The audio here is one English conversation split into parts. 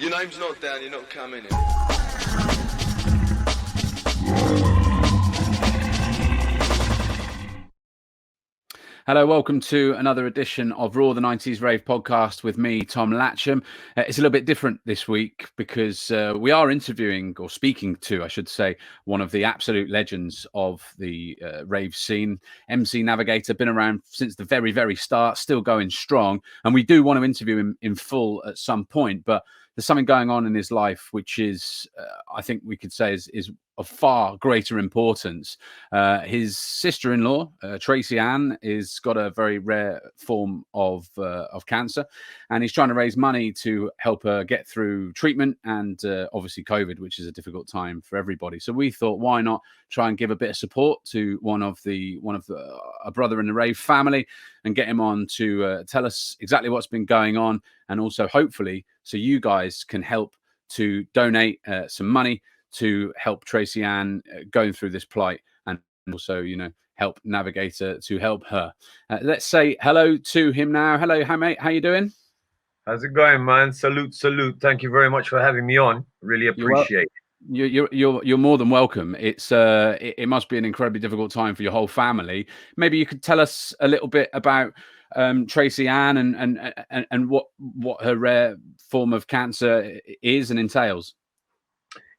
Your name's not down, you're not coming in. Hello, welcome to another edition of Raw the 90s Rave podcast with me, Tom Latcham. It's a little bit different this week because we are interviewing, or speaking to, I should say, one of the absolute legends of the rave scene, MC Navigator, been around since the very, very start, still going strong. And we do want to interview him in full at some point, but there's something going on in his life, which is, I think we could say, is of far greater importance. His sister-in-law, Tracy-Ann, is got a very rare form of cancer, and he's trying to raise money to help her get through treatment and obviously COVID, which is a difficult time for everybody. So we thought, why not try and give a bit of support to a brother in the Rave family and get him on to tell us exactly what's been going on, and also hopefully so you guys can help to donate some money to help Tracy-Ann going through this plight, and also, help Navigator to help her. Let's say hello to him now. Hello, mate. How you doing? How's it going, man? Salute. Thank you very much for having me on. Really appreciate it. You're more than welcome. It must be an incredibly difficult time for your whole family. Maybe you could tell us a little bit about Tracy-Ann and what her rare form of cancer is and entails.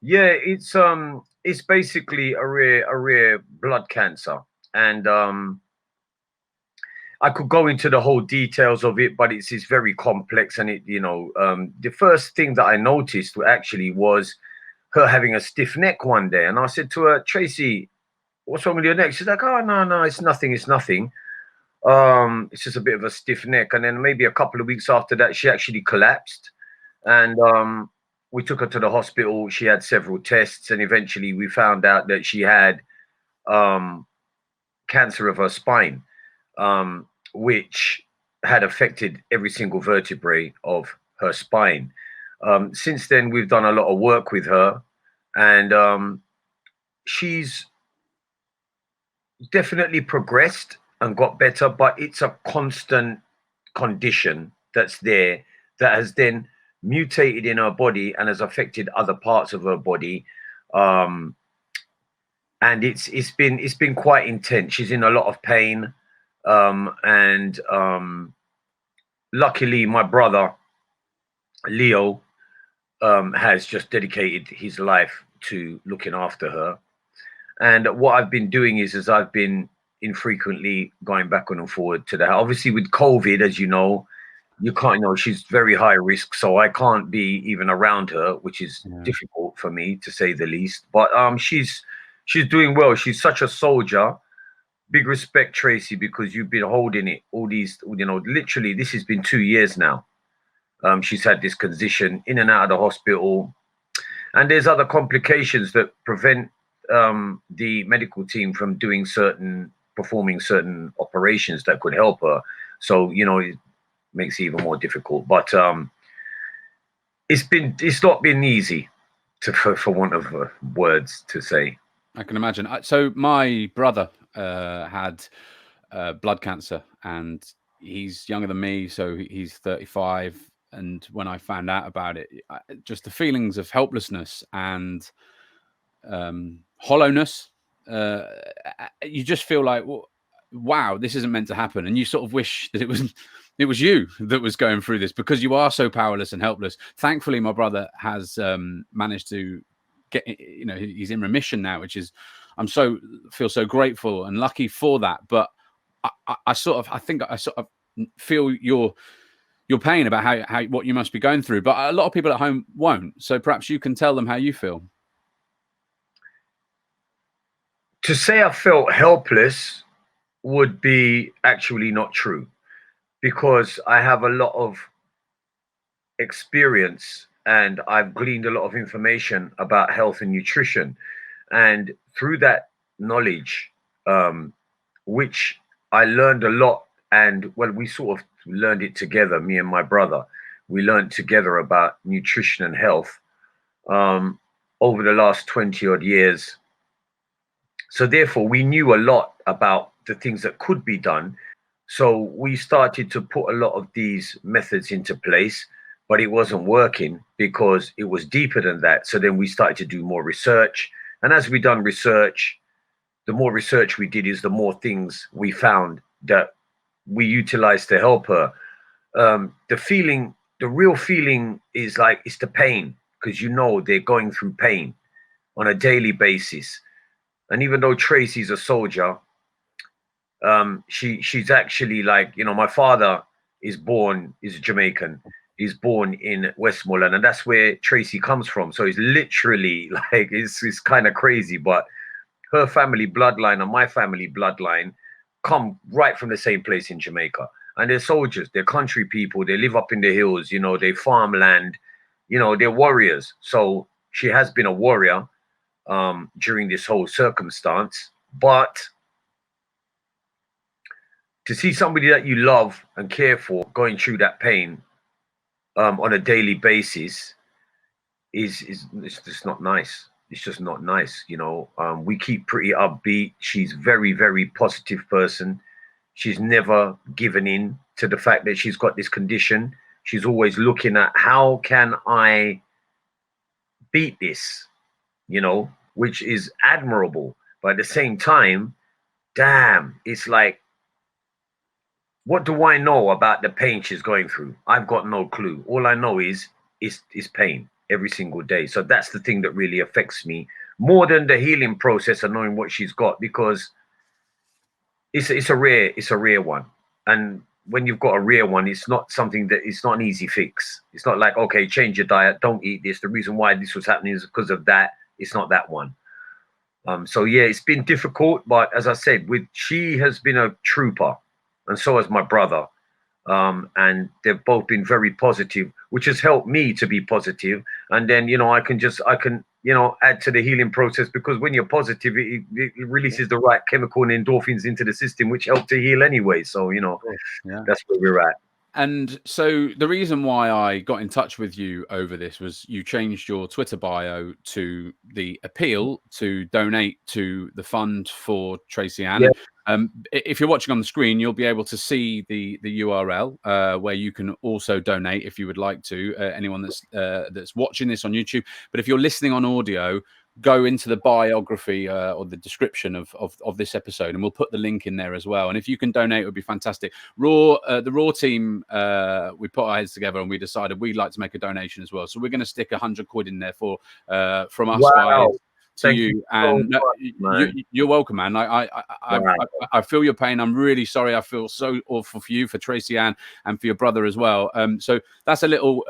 Yeah, it's basically a rare blood cancer, and I could go into the whole details of it, but it's very complex. And the first thing that I noticed actually was her having a stiff neck one day, and I said to her, Tracy, what's wrong with your neck? She's like, oh, no, it's nothing. It's just a bit of a stiff neck. And then maybe a couple of weeks after that, she actually collapsed, and we took her to the hospital. She had several tests, and eventually we found out that she had cancer of her spine, which had affected every single vertebrae of her spine. Since then, we've done a lot of work with her, and she's definitely progressed and got better, but it's a constant condition that's there that has then mutated in her body and has affected other parts of her body, and it's been quite intense. She's in a lot of pain, and luckily my brother Leo has just dedicated his life to looking after her. And what I've been doing is I've been infrequently going back and forward to that. Obviously with COVID, as you know, you can't, she's very high risk, so I can't be even around her, which is difficult for me, to say the least. But she's doing well. She's such a soldier. Big respect, Tracy, because you've been holding it all these, literally this has been 2 years now. She's had this condition, in and out of the hospital, and there's other complications that prevent the medical team from performing certain operations that could help her. So it makes it even more difficult. But it's not been easy, for want of words to say. I can imagine. So my brother had blood cancer, and he's younger than me, so he's 35. And when I found out about it, just the feelings of helplessness and hollowness, you just feel like, wow, this isn't meant to happen. And you sort of wish that it was you that was going through this, because you are so powerless and helpless. Thankfully, my brother has managed to get, he's in remission now, which is, feel so grateful and lucky for that. But I think I feel your pain about how what you must be going through, but a lot of people at home won't. So perhaps you can tell them how you feel. To say I felt helpless would be actually not true, because I have a lot of experience and I've gleaned a lot of information about health and nutrition. And through that knowledge, which I learned a lot, and we sort of learned it together, me and my brother. We learned together about nutrition and health over the last 20 odd years. So therefore, we knew a lot about the things that could be done. So we started to put a lot of these methods into place. but it wasn't working because it was deeper than that. So then we started to do more research. And as we done research, the more research we did is the more things we found that we utilized to help her. The real feeling is like, it's the pain, because you know they're going through pain on a daily basis. And even though Tracy's a soldier, she's actually like, you know, my father is Jamaican. He's born in Westmoreland, and that's where Tracy comes from. So it's literally like, it's kind of crazy, but her family bloodline and my family bloodline come right from the same place in Jamaica. And they're soldiers, they're country people, they live up in the hills, you know, they farm land, you know, they're warriors. So she has been a warrior during this whole circumstance. But to see somebody that you love and care for going through that pain on a daily basis is it's just not nice. It's just not nice, you know. We keep pretty upbeat. She's very, very positive person. She's never given in to the fact that she's got this condition. She's always looking at, how can I beat this, you know, which is admirable. But at the same time, damn, it's like, what do I know about the pain she's going through? I've got no clue. All I know is pain every single day. So that's the thing that really affects me more than the healing process of knowing what she's got, because it's a rare one. And when you've got a rare one, it's not something that, it's not an easy fix. It's not like, okay, change your diet, don't eat this. The reason why this was happening is because of that. It's not that one. So yeah, it's been difficult, but as I said, she has been a trooper, and so has my brother. And they've both been very positive, which has helped me to be positive. And then, you know, I can you know, add to the healing process, because when you're positive, it releases the right chemical and endorphins into the system, which help to heal anyway. So, you know, yeah, that's where we're at. And so the reason why I got in touch with you over this was you changed your Twitter bio to the appeal to donate to the fund for Tracy-Ann. Yeah. If you're watching on the screen, you'll be able to see the URL where you can also donate if you would like to. Anyone that's watching this on YouTube, but if you're listening on audio, go into the biography or the description of this episode, and we'll put the link in there as well. And if you can donate, it would be fantastic. The Raw team, we put our heads together and we decided we'd like to make a donation as well. So we're going to stick 100 quid in there from us guys to Thank you. And you're welcome, man. I feel your pain. I'm really sorry. I feel so awful for you, for Tracy-Ann, and for your brother as well. So that's a little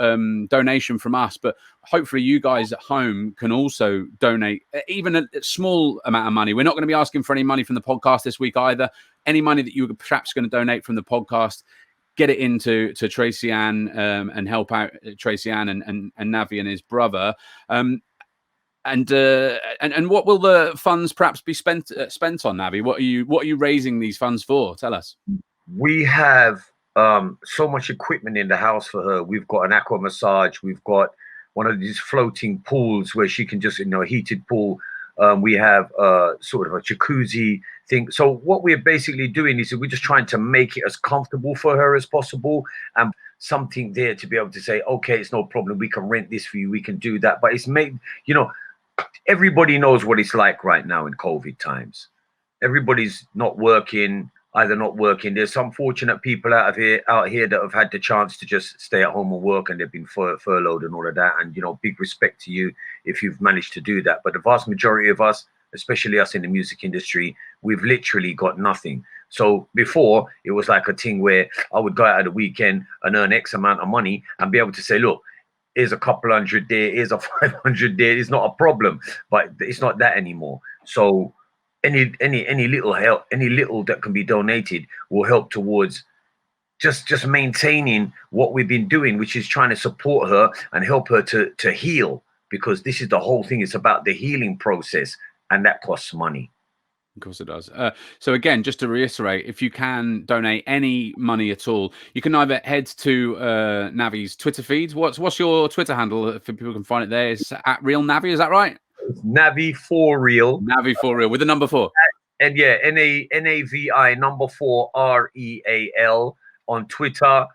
donation from us, but hopefully you guys at home can also donate even a small amount of money. We're not going to be asking for any money from the podcast this week either. Any money that you're perhaps going to donate from the podcast, get it into Tracy-Ann and help out Tracy-Ann and Navi and his brother. And what will the funds perhaps be spent on, Navi? What are you raising these funds for? Tell us. We have so much equipment in the house for her. We've got an aqua massage. We've got one of these floating pools where she can just, you know, a heated pool. We have sort of a jacuzzi thing. So what we're basically doing is we're just trying to make it as comfortable for her as possible, and something there to be able to say, okay, it's no problem. We can rent this for you. We can do that. But it's made, you know, everybody knows what it's like right now in COVID times. Everybody's not working, either not working. There's some fortunate people out here that have had the chance to just stay at home and work, and they've been furloughed and all of that. And, you know, big respect to you if you've managed to do that. But the vast majority of us, especially us in the music industry, we've literally got nothing. So before, it was like a thing where I would go out at the weekend and earn X amount of money and be able to say, look, here's a couple hundred there, here's a 500 there. It's not a problem, but it's not that anymore. So any little help, any little that can be donated will help towards just maintaining what we've been doing, which is trying to support her and help her to heal, because this is the whole thing. It's about the healing process, and that costs money. Of course it does. So again, just to reiterate, if you can donate any money at all, you can either head to Navi's Twitter feeds. What's your Twitter handle if people can find it there? It's at Real Navi, is that right? Navi for real. Navi for real, with the number 4. And yeah, NAVI number 4 REAL on Twitter.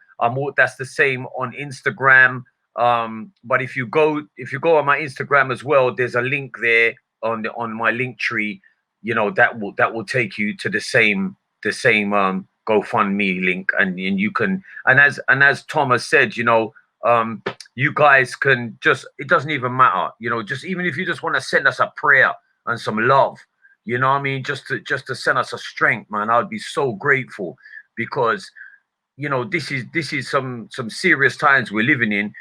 That's the same on Instagram. But if you go on my Instagram as well, there's a link there on my link tree. You know, that will take you to the same GoFundMe link, and you can, and as Thomas said, you know, you guys can just, it doesn't even matter, you know, just even if you just want to send us a prayer and some love, you know what I mean, just to send us a strength, man, I would be so grateful, because you know, this is some serious times we're living in,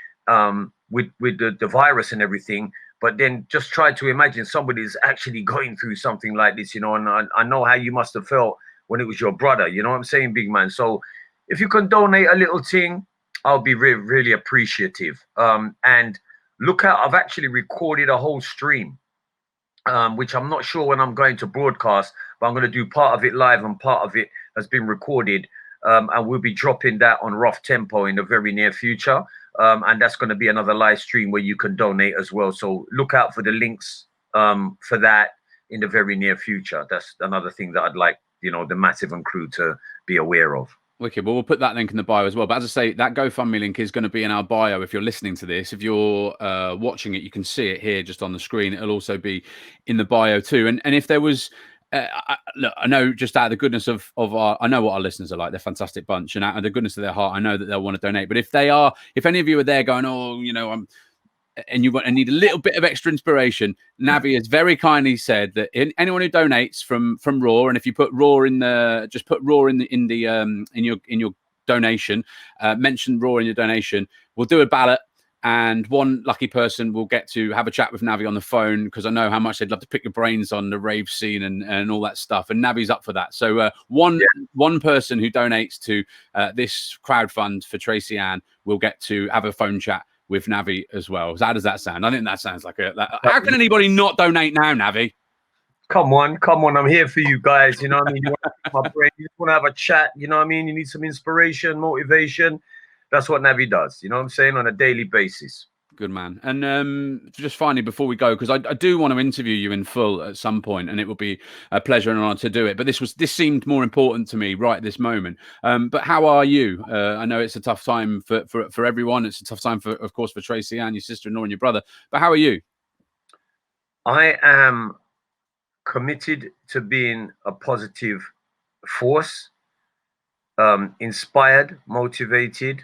with the virus and everything. But then just try to imagine somebody's actually going through something like this, you know, and I know how you must have felt when it was your brother, you know what I'm saying, big man? So if you can donate a little thing, I'll be really appreciative. And look out, I've actually recorded a whole stream, which I'm not sure when I'm going to broadcast, but I'm going to do part of it live and part of it has been recorded. And we'll be dropping that on Rough Tempo in the very near future. And that's going to be another live stream where you can donate as well. So look out for the links for that in the very near future. That's another thing that I'd like, you know, the Massive and crew to be aware of. Wicked. Well, we'll put that link in the bio as well. But as I say, that GoFundMe link is going to be in our bio if you're listening to this. If you're watching it, you can see it here just on the screen. It'll also be in the bio too. And if there was... look, I know just out of the goodness of our, I know what our listeners are like. They're a fantastic bunch, and out of the goodness of their heart, I know that they'll want to donate. But if any of you are there going, oh, you know, and you need a little bit of extra inspiration, Navi has very kindly said that anyone who donates from Raw, and if you put Raw in the, just put Raw in your donation, mention Raw in your donation, we'll do a ballot. And one lucky person will get to have a chat with Navi on the phone, because I know how much they'd love to pick your brains on the rave scene and all that stuff. And Navi's up for that. So one person who donates to this crowdfund for Tracy-Ann will get to have a phone chat with Navi as well. So how does that sound? I think that sounds like how can anybody not donate now, Navi? Come on. I'm here for you guys. You know what I mean? You want to pick my brain, you just want to have a chat. You know what I mean? You need some inspiration, motivation. That's what Navi does, you know what I'm saying, on a daily basis. Good man. And just finally, before we go, because I do want to interview you in full at some point, and it will be a pleasure and an honor to do it. But this seemed more important to me right at this moment. But how are you? I know it's a tough time for everyone. It's a tough time, of course, for Tracy-Ann, your sister-in-law, and your brother. But how are you? I am committed to being a positive force, inspired, motivated.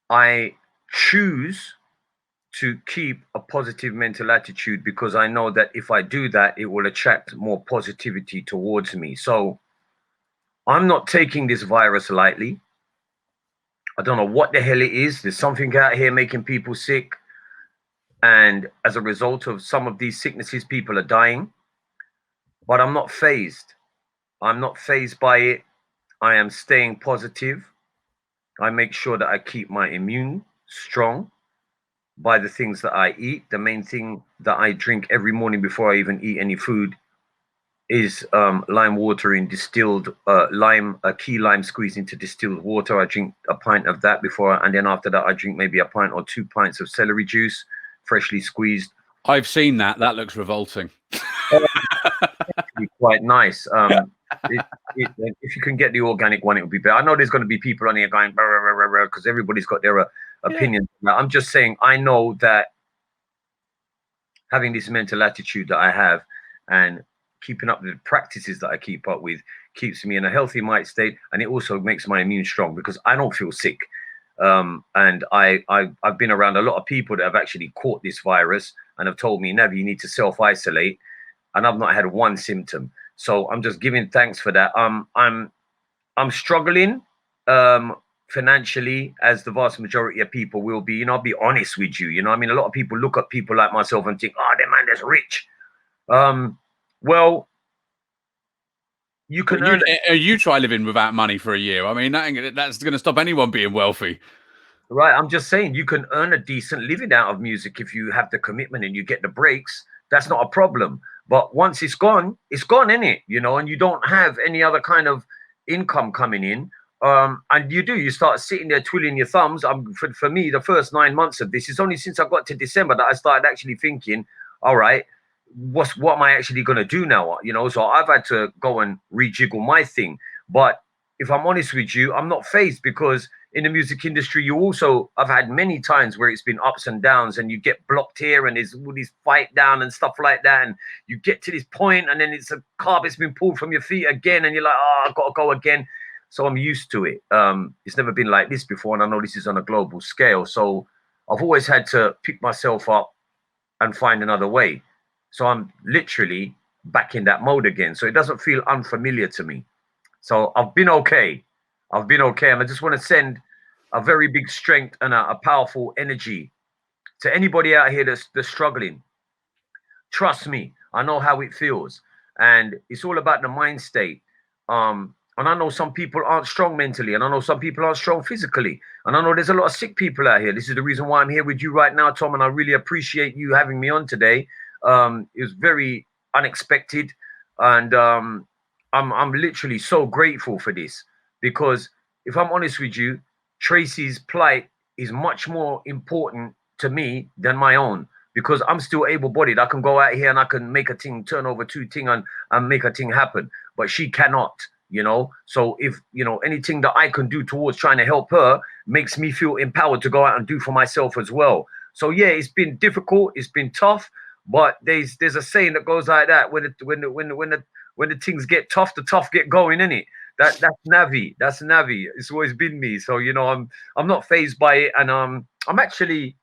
I choose to keep a positive mental attitude, because I know that if I do that, it will attract more positivity towards me. So I'm not taking this virus lightly. I don't know what the hell it is. There's something out here making people sick. And as a result of some of these sicknesses, people are dying. But I'm not phased. I'm not phased by it. I am staying positive. I make sure that I keep my immune strong by the things that I eat. The main thing that I drink every morning before I even eat any food is lime water in distilled a key lime squeezed into distilled water. I drink a pint of that before, and then after that I drink maybe a pint or 2 pints of celery juice, freshly squeezed. I've seen that. That looks revolting. Quite nice. If you can get the organic one, it would be better. I know there's going to be people on here going because everybody's got their opinions. Yeah. I'm just saying, I know that having this mental attitude that I have and keeping up with the practices that I keep up with keeps me in a healthy mind state, and it also makes my immune strong, because I don't feel sick. And I've been around a lot of people that have actually caught this virus and have told me, Navi, you need to self-isolate, and I've not had one symptom. So I'm just giving thanks for that. I'm struggling financially, as the vast majority of people will be. You know, I'll be honest with you. You know, I mean, a lot of people look at people like myself and think, oh, that man, that's rich. Well, you can you try living without money for a year. I mean, that's going to stop anyone being wealthy. Right. I'm just saying, you can earn a decent living out of music if you have the commitment and you get the breaks. That's not a problem. But once it's gone, innit? You know, and you don't have any other kind of income coming in. And you start sitting there twiddling your thumbs. For me, the first 9 months of this, it's only since I got to December that I started actually thinking, all right, what am I actually going to do now? You know, so I've had to go and rejiggle my thing. But if I'm honest with you, I'm not phased, because in the music industry, I've had many times where it's been ups and downs, and you get blocked here and there's all these fight down and stuff like that, and you get to this point and then it's a carpet's been pulled from your feet again and you're like, oh, I've got to go again. So I'm used to it. It's never been like this before, and I know this is on a global scale, so I've always had to pick myself up and find another way. So I'm literally back in that mode again, so it doesn't feel unfamiliar to me. So I've been okay, and I just want to send a very big strength and a powerful energy to anybody out here that's struggling. Trust me, I know how it feels, and it's all about the mind state. And I know some people aren't strong mentally, and I know some people aren't strong physically, and I know there's a lot of sick people out here. This is the reason why I'm here with you right now, Tom, and I really appreciate you having me on today. It was very unexpected, and I'm literally so grateful for this, because if I'm honest with you, Tracy's plight is much more important to me than my own, because I'm still able-bodied. I can go out here and I can make a thing, turn over two thing and make a thing happen, but she cannot, you know. So if, you know, anything that I can do towards trying to help her makes me feel empowered to go out and do for myself as well. So yeah, it's been difficult, it's been tough, but there's a saying that goes like that: when the things get tough, the tough get going, innit? That's Navi. That's Navi. It's always been me. So, you know, I'm not fazed by it, and I'm actually,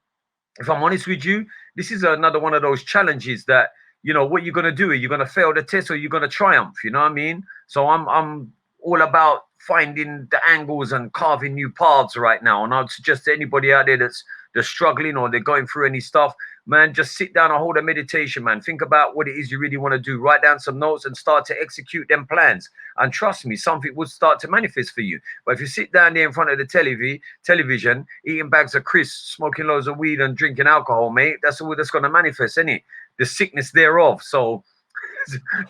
if I'm honest with you, this is another one of those challenges that, you know, what you're gonna do? Are you gonna fail the test or you're gonna triumph? You know what I mean? So I'm all about finding the angles and carving new paths right now. And I'd suggest to anybody out there that's struggling or they're going through any stuff, man, just sit down and hold a meditation, man. Think about what it is you really want to do. Write down some notes and start to execute them plans. And trust me, something would start to manifest for you. But if you sit down there in front of the television, eating bags of crisps, smoking loads of weed and drinking alcohol, mate, that's all that's going to manifest, isn't it? The sickness thereof. So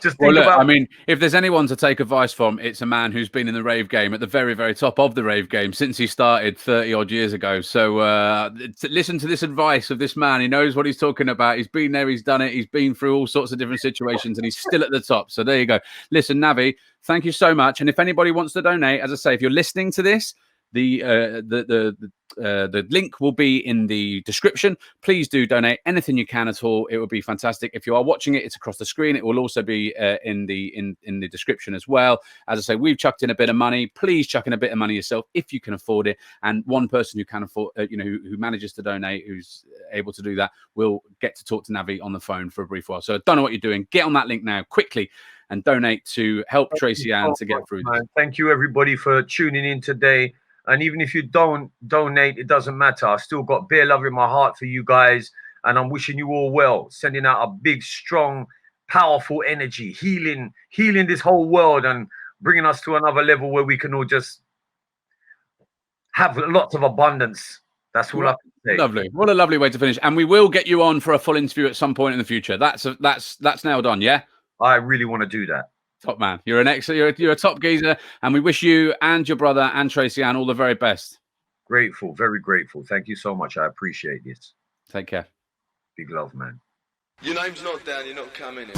just think about. I mean, if there's anyone to take advice from, it's a man who's been in the rave game at the very, very top of the rave game since he started 30 odd years ago. So listen to this advice of this man. He knows what he's talking about. He's been there, he's done it, he's been through all sorts of different situations, and he's still at the top. So there you go. Listen, Navi, thank you so much. And if anybody wants to donate, as I say, if you're listening to this, the link will be in the description. Please do donate anything you can at all. It would be fantastic. If you are watching it, it's across the screen. It will also be in the description as well. As I say, we've chucked in a bit of money. Please chuck in a bit of money yourself if you can afford it. And one person who can afford, who manages to donate, who's able to do that, will get to talk to Navi on the phone for a brief while. So I don't know what you're doing. Get on that link now quickly and donate to help Tracy-Ann to get through this. Thank you everybody for tuning in today. And even if you don't donate, it doesn't matter. I've still got bare love in my heart for you guys. And I'm wishing you all well. Sending out a big, strong, powerful energy. Healing this whole world and bringing us to another level where we can all just have lots of abundance. That's all I can say. Lovely. What a lovely way to finish. And we will get you on for a full interview at some point in the future. That's nailed on, yeah? I really want to do that. Top man. You're an excellent, you're a top geezer, and we wish you and your brother and Tracy-Ann all the very best. Grateful, very grateful. Thank you so much. I appreciate this. Take care. Big love, man. Your name's not down, you're not coming in.